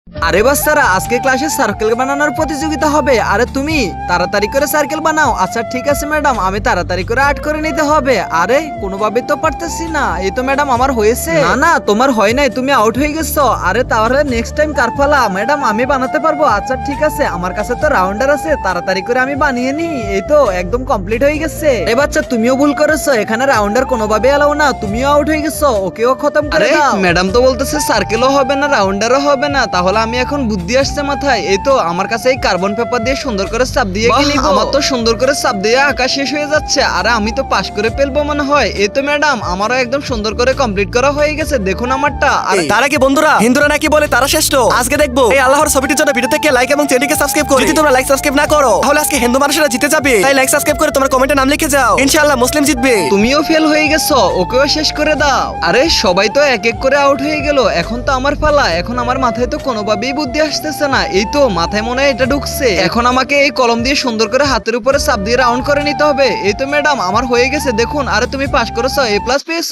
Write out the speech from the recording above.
আরে বাচ্চারা, আজকে ক্লাসে সার্কেল বানানোর প্রতিযোগিতা হবে। আরে তুমি তাড়াতাড়ি করে সার্কেল বানাও। আচ্ছা ঠিক আছে ম্যাডাম, আমি তাড়াতাড়ি করে আর্ট করে নিতে হবে। আরে কোনোভাবে তো পারতেছি না। এই তো ম্যাডাম আমার হয়েছে। না না, তোমার হয় নাই, তুমি আউট হয়ে গেছো। আরে তাহলে নেক্সট টাইম কার পালা? ম্যাডাম আমি বানাতে পারবো। আচ্ছা ঠিক আছে, আমার কাছে তো রাউন্ডার আছে, তাড়াতাড়ি করে আমি বানিয়ে নি। এই তো একদম কমপ্লিট হয়ে গেছে। এ বাচ্চা, তুমিও ভুল করেছো, এখানে রাউন্ডার কোনোভাবে এলাও না। তুমিও আউট হয়ে গেছো, ওকেও খতম করে দাও। ম্যাডাম তো বলতেছে সার্কেলও হবে না, রাউন্ডারও হবে না। তাহলে আমি এখন বুদ্ধি আসছে মাথায়। এই তো আমার কাছে এই কার্বন পেপার দিয়ে সুন্দর করে চাপ দিয়ে নিব। আমার তো সুন্দর করে চাপ দিয়ে আঁকা শেষ হয়ে যাচ্ছে। আরে আমি তো পাস করে ফেলবো মনে হয়। এই তো ম্যাডাম, আমারও একদম সুন্দর করে কমপ্লিট করা হয়ে গেছে, দেখুন আমারটা। আরে তার আগে বন্ধুরা, হিন্দুরা নাকি বলে তারা শ্রেষ্ঠ। আজকে দেখবো এই আল্লাহর ছবিটির জন্য ভিডিও থেকে লাইক এবং চ্যানেলকে সাবস্ক্রাইব করো। যদি তোমরা লাইক সাবস্ক্রাইব না করো তাহলে আজকে হিন্দু মানুষেরা জিতে যাবে। তাই লাইক সাবস্ক্রাইব করে তোমার কমেন্টে নাম লিখে যাও, ইনশাআল্লাহ মুসলিম জিতবে। তুমিও ফেল হয়ে গেছো, ওকেও শেষ করে দাও। আরে সবাই তো এক এক করে আউট হয়ে গেল, এখন তো আমার পালা। এখন আমার মাথায় তো কোনোভাবেই বুদ্ধি আসতেছে না। এই তো মাথায় মনে হয় এটা ঢুকছে। এখন আমাকে এই কলম দিয়ে সুন্দর করে হাতের উপরে চাপ দিয়ে রাউন্ড করে নিতে হবে। এই তো ম্যাডাম আমার হয়ে গেছে, দেখুন। আরে তুমি পাস করেছো, A+ পেয়েছো।